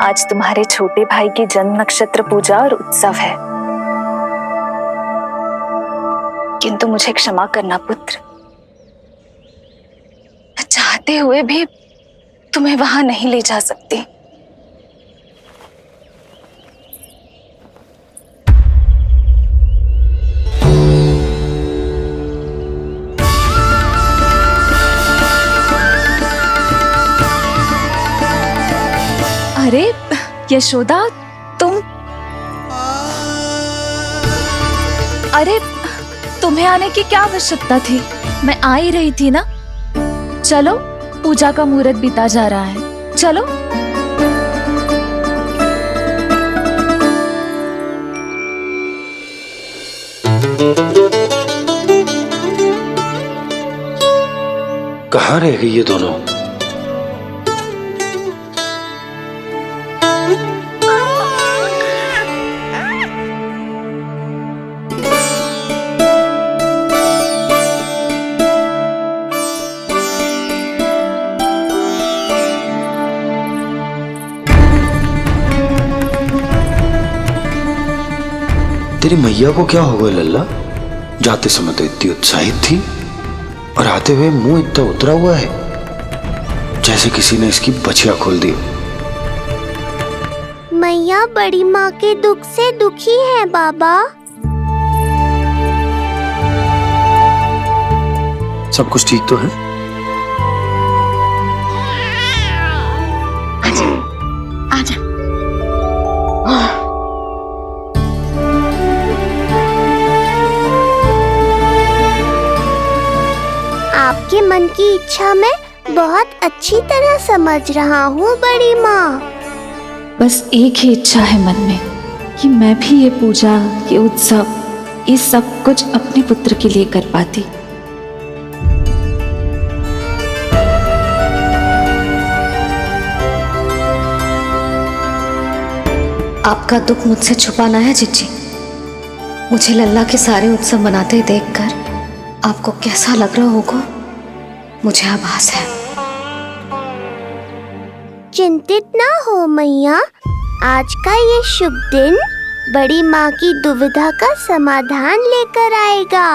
आज तुम्हारे छोटे भाई की जन्म नक्षत्र पूजा और उत्सव है, किंतु मुझे क्षमा करना पुत्र, चाहते हुए भी तुम्हें वहां नहीं ले जा सकती। अरे यशोदा, तुम, अरे तुम्हें आने की क्या आवश्यकता थी? मैं आ ही रही थी ना। चलो, पूजा का मुहूर्त बीता जा रहा है, चलो। कहाँ रह गई ये दोनों? तेरी मैया को क्या हो गया लल्ला? जाते समय तो इतनी उत्साहित थी और आते हुए मुंह इतना उतरा हुआ है जैसे किसी ने इसकी बछिया खोल दी। मैया बड़ी माँ के दुख से दुखी है बाबा। सब कुछ ठीक तो है? आजा। आपके मन की इच्छा मैं बहुत अच्छी तरह समझ रहा हूँ बड़ी माँ। बस एक ही इच्छा है मन में कि मैं भी ये पूजा, ये उत्सव, ये सब कुछ अपने पुत्र के लिए कर पाती। आपका दुख मुझसे छुपाना है जिज्जी। मुझे लल्ला के सारे उत्सव मनाते देखकर आपको कैसा लग रहा होगा, मुझे आभास है। चिंतित ना हो मैया, आज का ये शुभ दिन बड़ी माँ की दुविधा का समाधान लेकर आएगा।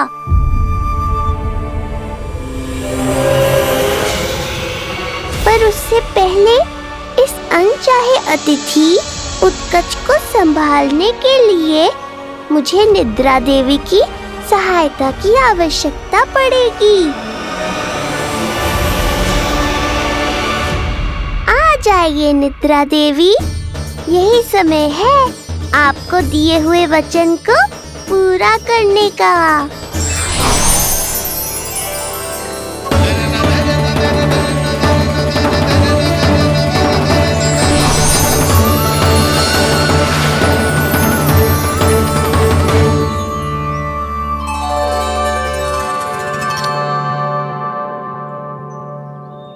पर उससे पहले इस अनचाहे अतिथि उत्कच को संभालने के लिए मुझे निद्रा देवी की सहायता की आवश्यकता पड़ेगी। आ जाइए निद्रा देवी, यही समय है आपको दिए हुए वचन को पूरा करने का।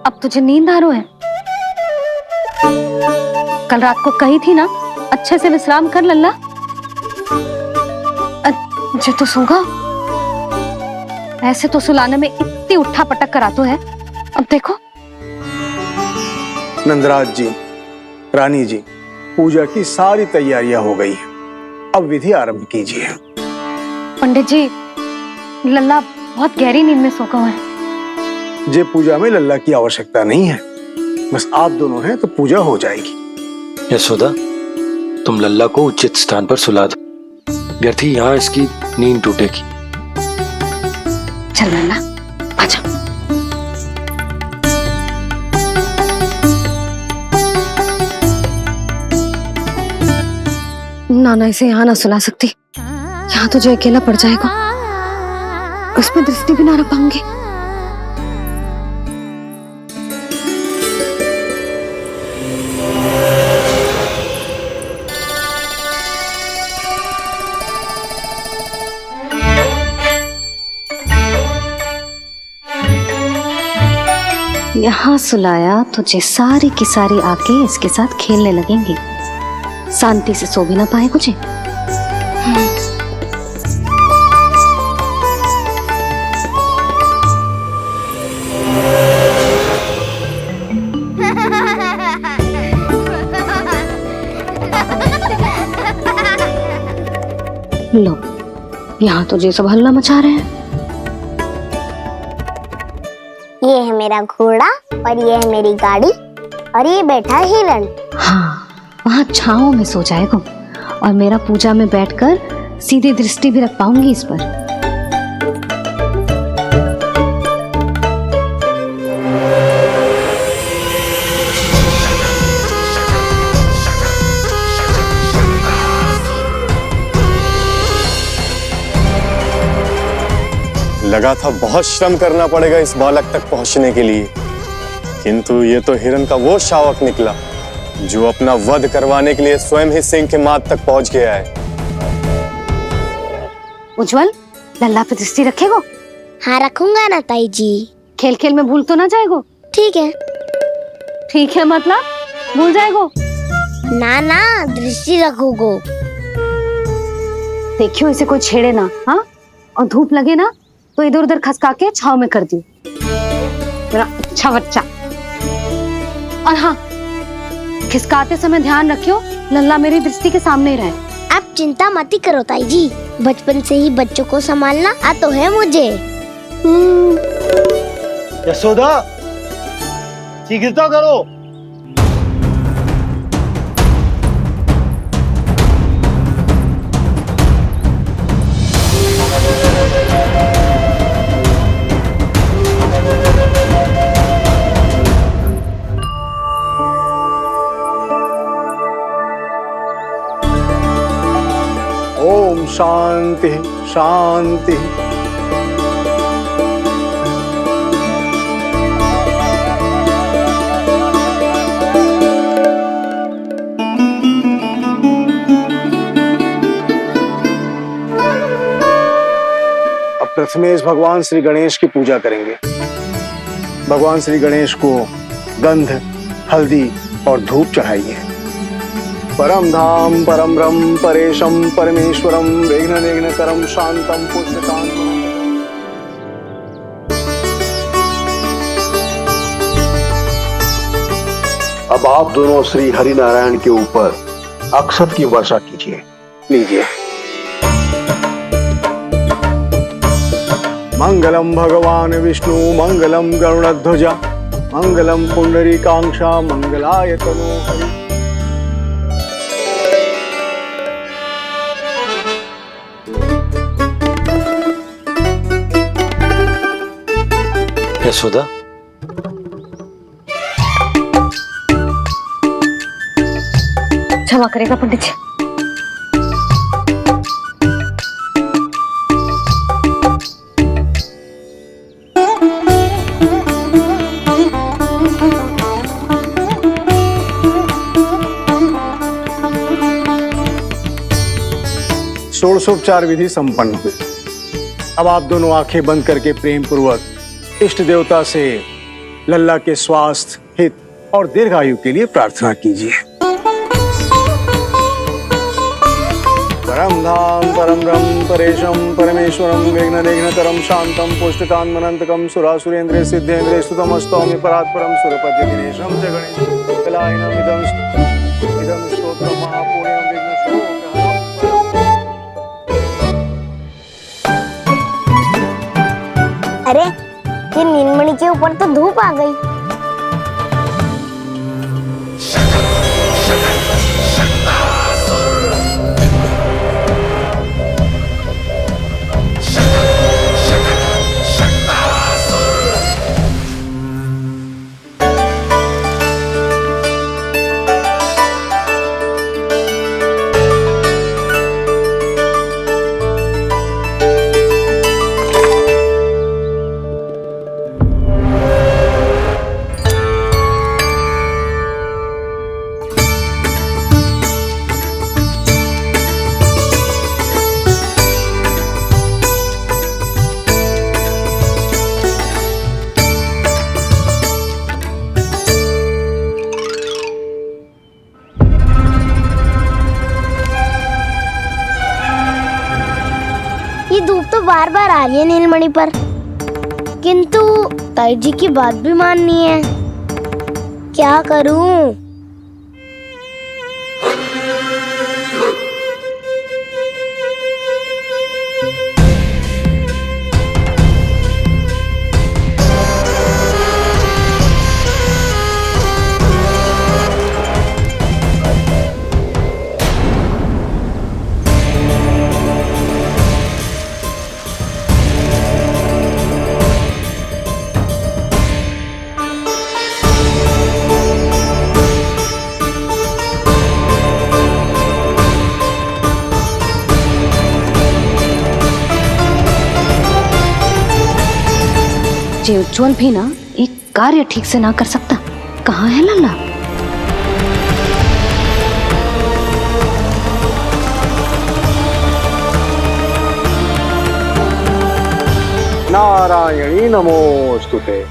अब तुझे नींद आ रही है? कल रात को कही थी ना अच्छे से विश्राम कर लल्ला। जो तो सोगा, ऐसे तो सुलाने में इतनी उठा पटक करा तो है। अब देखो। नंदराज जी, रानी जी, पूजा की सारी तैयारियां हो गई हैं। अब विधि आरंभ कीजिए। पंडित जी, लल्ला बहुत गहरी नींद में सो गया है। जे पूजा में लल्ला की आवश्यकता नहीं है, बस आप दोनों हैं तो पूजा हो जाएगी। यशोदा, तुम लल्ला को उचित स्थान पर सुला दो, व्यर्थी यहाँ इसकी नींद टूटेगी। चल लल्ला, आजा। नाना इसे यहाँ ना सुला सकती, यहाँ तुझे अकेला पड़ जाएगा, उसमें दृष्टि भी ना रख पाऊंगी। यहाँ सुलाया तुझे सारी की सारी आके इसके साथ खेलने लगेंगी, शांति से सो भी ना पाए कुछ। लो, यहाँ तो ये सब हल्ला मचा रहे हैं। ये है मेरा घोड़ा और ये है मेरी गाड़ी और ये बैठा है हिरण। हाँ, वहाँ छाँव में सो जाएगा और मेरा पूजा में बैठकर सीधी दृष्टि भी रख पाऊंगी इस पर। लगा था बहुत श्रम करना पड़ेगा इस बालक तक पहुंचने के लिए, किंतु ये तो हिरण का वो शावक निकला जो अपना वध करवाने के लिए स्वयं ही सिंह के माथ तक पहुंच गया है। उज्जवल, लल्ला पे दृष्टि रखेगो? हाँ रखूंगा ना ताई जी। खेल खेल में भूल तो ना जाएगो? ठीक है। ठीक है मतलब भूल जाएगो? ना ना, दृष्टि रखोगो। देखियो इसे कोई छेड़े ना, हाँ? और धूप लगे ना तो इधर उधर खसका के छाव में कर दी। मेरा अच्छा बच्चा। और हाँ, खिसकाते समय ध्यान रखियो लल्ला मेरी दृष्टि के सामने ही रहे। आप चिंता मत करो ताई जी, बचपन से ही बच्चों को संभालना आता है मुझे। यशोदा, शीघ्रता करो। ओम शांति शांति। अब प्रथमेश भगवान श्री गणेश की पूजा करेंगे। भगवान श्री गणेश को गंध, हल्दी और धूप चढ़ाइए। परम धाम परम ब्रह्म परेशम परमेश्वरम विघ्न निघ्न करम शांतम पुष्टकांतम। अब आप दोनों श्री हरि नारायण के ऊपर अक्षत की वर्षा कीजिए। लीजिए। मंगलम भगवान विष्णु मंगलम गरुड़ध्वजा मंगलम पुंडरीकांक्षा मंगलाय तनो हरि। यशोदा, क्षमा करेगा पंडित जी। षोडशोपचार विधि संपन्न हुई। अब आप दोनों आंखें बंद करके प्रेम पूर्वक इष्ट देवता से लल्ला के स्वास्थ्य, हित और दीर्घायु के लिए प्रार्थना कीजिए। परम धाम परम ब्रह्म परेशम परमेश्वरम विघ्न निघ्नकरम शांतम पुष्टकांतमनंतकम सुरासुरेंद्र सिद्धेंद्र स्तुतम स्तौम्य परात्परम सुरपति दिनेशम च गणेश कलायनम इदम स्तोत्रम महापुण्यम विघ्न शोकहरम। अरे ये नीलमणि के ऊपर तो धूप आ गई। ये धूप तो बार बार आ रही है नीलमणि पर, किंतु ताई जी की बात भी माननी है। क्या करूं? जे उज्जवल भी ना एक कार्य ठीक से ना कर सकता। कहाँ है लल्ला? नारायणी नमोस्तुते।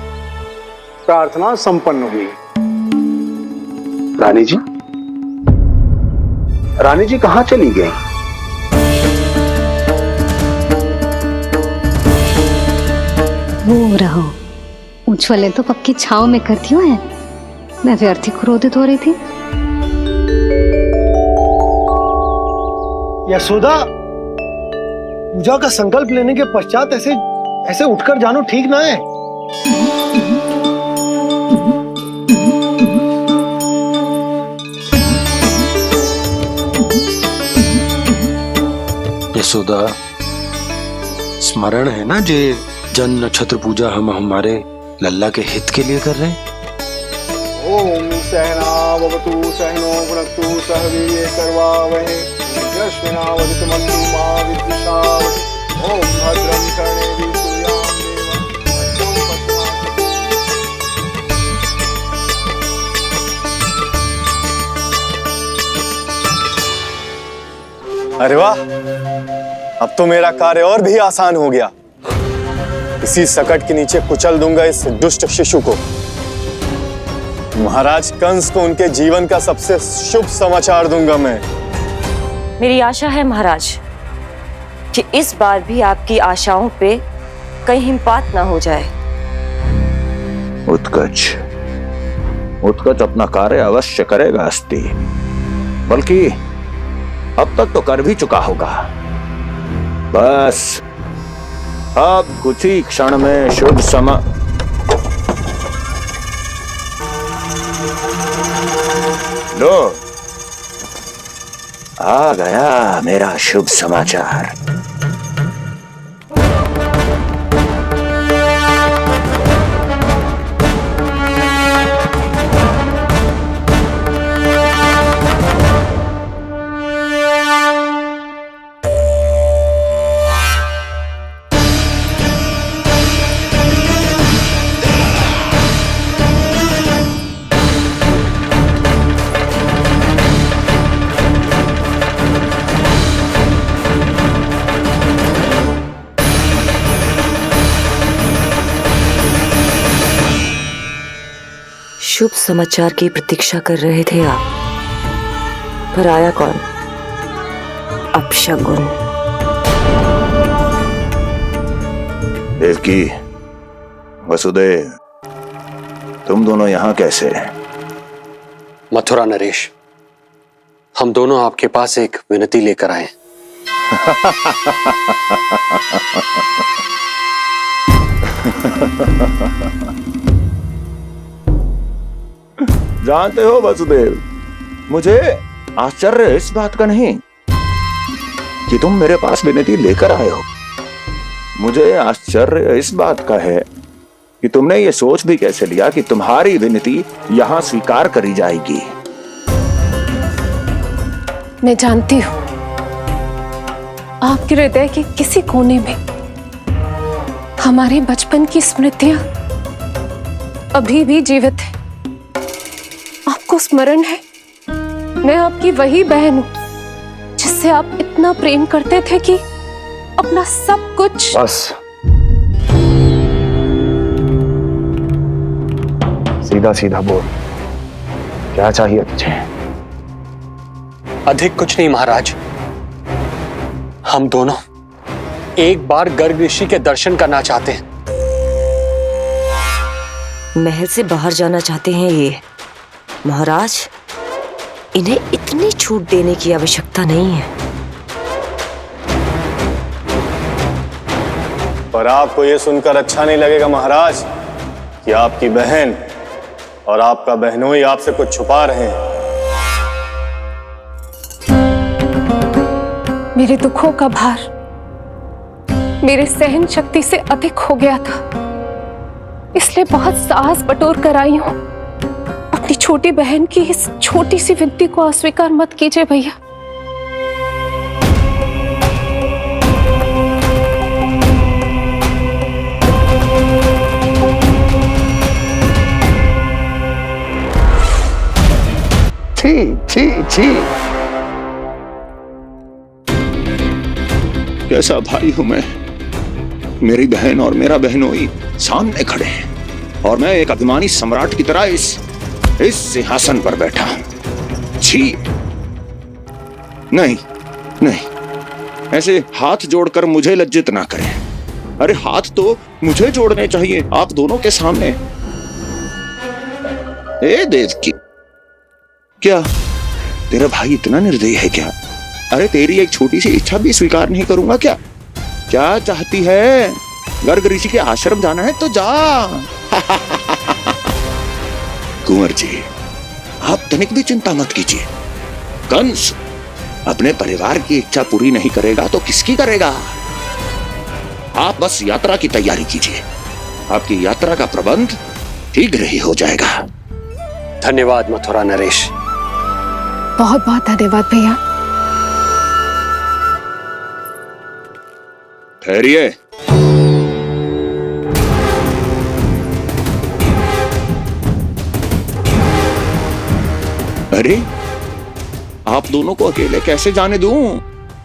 प्रार्थना संपन्न हुई। रानी जी, रानी जी कहाँ चली गई? वो रहो, उज्जवल ने तो पक्की छाव में कर दिया है। मैं व्यर्थ ही क्रोधित हो रही थी। यशोदा, पूजा का संकल्प लेने के पश्चात ऐसे उठकर जानो ठीक ना है। यशोदा, स्मरण है ना जे जन नक्षत्र पूजा हम हमारे लल्ला के हित के लिए कर रहे हैं। ओम सहनावतु सहनो भुनक्तु सह वीर्यं करवावहै तेजस्विनावधीतमस्तु मा विद्विषावहै। ओम भद्रं कर्णेभिः सूर्यां देवं भद्रं पश्यामि। अरे वाह, अब तो मेरा कार्य और भी आसान हो गया। इसी सकट के नीचे कुचल दूंगा इस दुष्ट शिशु को। महाराज कंस को उनके जीवन का सबसे शुभ समाचार दूंगा मैं। मेरी आशा है महाराज कि इस बार भी आपकी आशाओं पे कहीं हिमपात ना हो जाए। उत्कच अपना कार्य अवश्य करेगा अस्ति, बल्कि अब तक तो कर भी चुका होगा। बस अब कुछ ही क्षण में शुभ समय। लो, आ गया मेरा शुभ समाचार। शुभ समाचार की प्रतीक्षा कर रहे थे आप, पर आया कौन? अपशगुन। देवकी, वसुदेव, तुम दोनों यहाँ कैसे? मथुरा नरेश, हम दोनों आपके पास एक विनती लेकर आए। जानते हो वसुदेव, मुझे आश्चर्य इस बात का नहीं कि तुम मेरे पास विनती लेकर आए हो। मुझे आश्चर्य इस बात का है कि तुमने ये सोच भी कैसे लिया कि तुम्हारी विनती यहां स्वीकार करी जाएगी। मैं जानती हूं आपके हृदय के किसी कोने में हमारे बचपन की स्मृतियां अभी भी जीवित है। आपको स्मरण है, मैं आपकी वही बहन हूं जिससे आप इतना प्रेम करते थे कि अपना सब कुछ। बस, सीधा सीधा बोल, क्या चाहिए तुझे? अधिक कुछ नहीं महाराज, हम दोनों एक बार गर्ग ऋषि के दर्शन करना चाहते हैं। महल से बाहर जाना चाहते हैं ये। महाराज, इन्हें इतनी छूट देने की आवश्यकता नहीं है। पर आपको यह सुनकर अच्छा नहीं लगेगा महाराज कि आपकी बहन और आपका बहनोई आपसे कुछ छुपा रहे हैं। मेरे दुखों का भार मेरे सहन शक्ति से अधिक हो गया था, इसलिए बहुत साहस बटोर कर आई हूं। अपनी छोटी बहन की इस छोटी सी विनती को अस्वीकार मत कीजिए भैया। छी छी छी। कैसा भाई हूं मैं। मेरी बहन और मेरा बहनोई सामने खड़े हैं और मैं एक अभिमानी सम्राट की तरह इस सिंहासन पर बैठा हूं। छी। नहीं नहीं, ऐसे हाथ जोड़कर मुझे लज्जित ना करें। अरे हाथ तो मुझे जोड़ने चाहिए आप दोनों के सामने। ए देवकी, क्या तेरा भाई इतना निर्दयी है क्या? अरे तेरी एक छोटी सी इच्छा भी स्वीकार नहीं करूंगा क्या? क्या चाहती है? गर्ग ऋषि के आश्रम जाना है तो जा। कुंवर जी, आप तनिक भी चिंता मत कीजिए। कंस अपने परिवार की इच्छा पूरी नहीं करेगा तो किसकी करेगा? आप बस यात्रा की तैयारी कीजिए। आपकी यात्रा का प्रबंध शीघ्र ही हो जाएगा। धन्यवाद मथुरा नरेश। बहुत बहुत धन्यवाद भैया। ठहरिए। अरे आप दोनों को अकेले कैसे जाने दूं?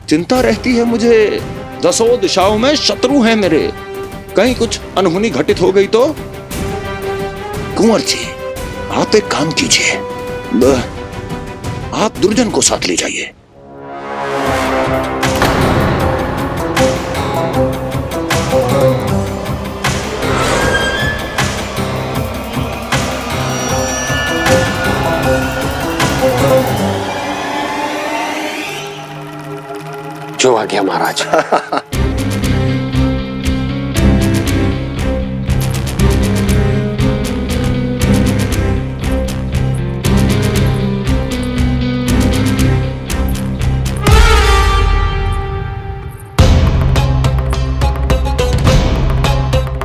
चिंता रहती है मुझे। दसों दिशाओं में शत्रु हैं मेरे। कहीं कुछ अनहोनी घटित हो गई तो? कुंवर जी, आप एक काम कीजिए, आप दुर्जन को साथ ले जाइए। जो आ गया महाराज।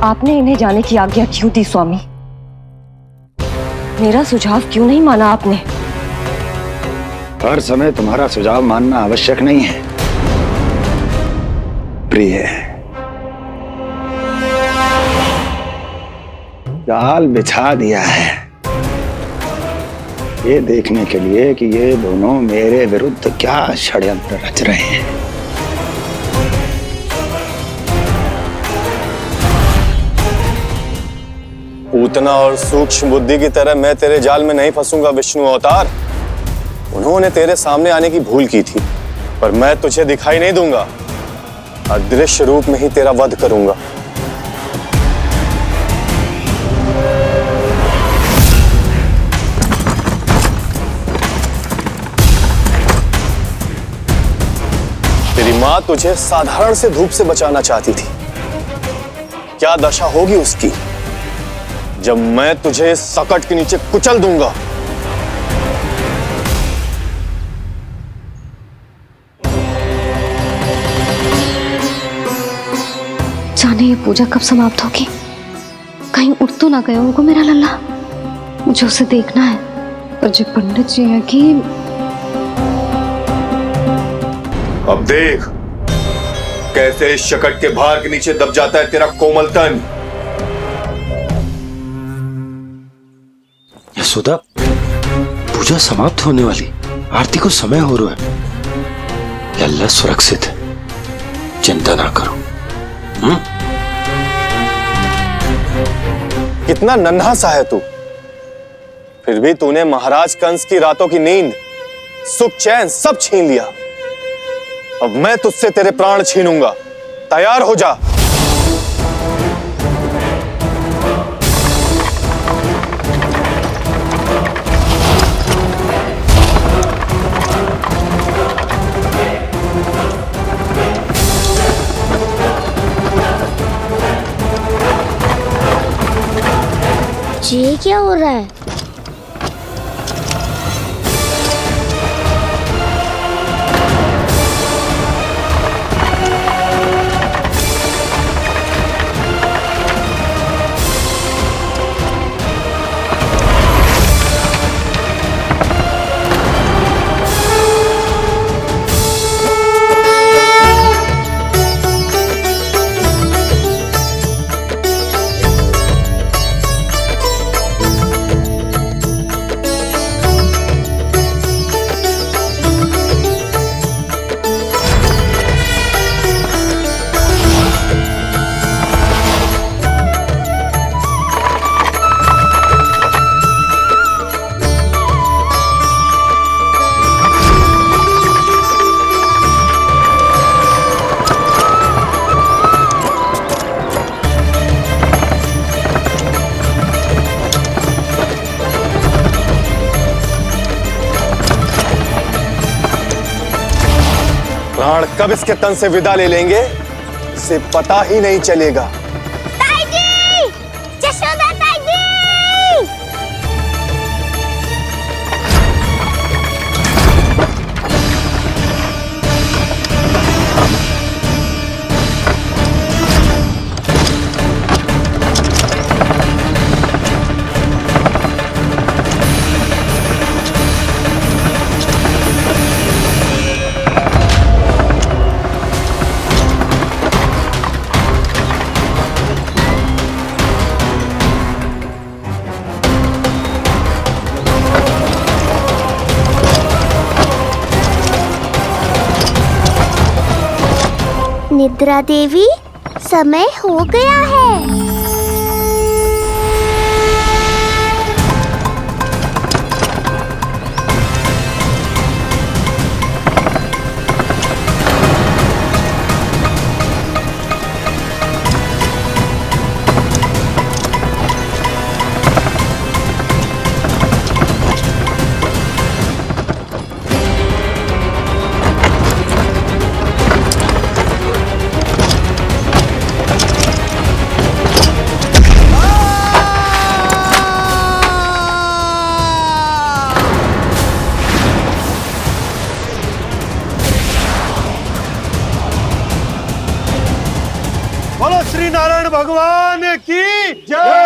आपने इन्हें जाने की आज्ञा क्यों दी स्वामी? मेरा सुझाव क्यों नहीं माना आपने? हर समय तुम्हारा सुझाव मानना आवश्यक नहीं है प्रिय। जाल बिछा दिया है ये देखने के लिए कि ये दोनों मेरे विरुद्ध क्या षड्यंत्र रच रहे हैं। पूतना और सूक्ष्म बुद्धि की तरह मैं तेरे जाल में नहीं फंसूंगा विष्णु अवतार। उन्होंने तेरे सामने आने की भूल की थी, पर मैं तुझे दिखाई नहीं दूंगा। अदृश्य रूप में ही तेरा वध करूंगा। तेरी मां तुझे साधारण से धूप से बचाना चाहती थी। क्या दशा होगी उसकी जब मैं तुझे इस सकट के नीचे कुचल दूंगा। जाने ये पूजा कब समाप्त होगी? कहीं उठ तो ना गया होगा मेरा लल्ला। मुझे उसे देखना है। पर जो पंडित जी है कि अब देख कैसे इस शकट के भार के नीचे दब जाता है तेरा कोमल तन। यशोदा, पूजा समाप्त होने वाली, आरती को समय हो रहा है। अल्लाह सुरक्षित है, चिंता ना करो। कितना नन्हा सा है तू, फिर भी तूने महाराज कंस की रातों की नींद, सुख चैन सब छीन लिया। अब मैं तुझसे तेरे प्राण छीनूंगा। तैयार हो जा। ये क्या हो रहा है? प्राण कब इसके तन से विदा ले लेंगे इसे पता ही नहीं चलेगा। ताई जी! जशोदा ताई जी! निद्रा देवी, समय हो गया है। बोलो श्री नारायण भगवान की जय।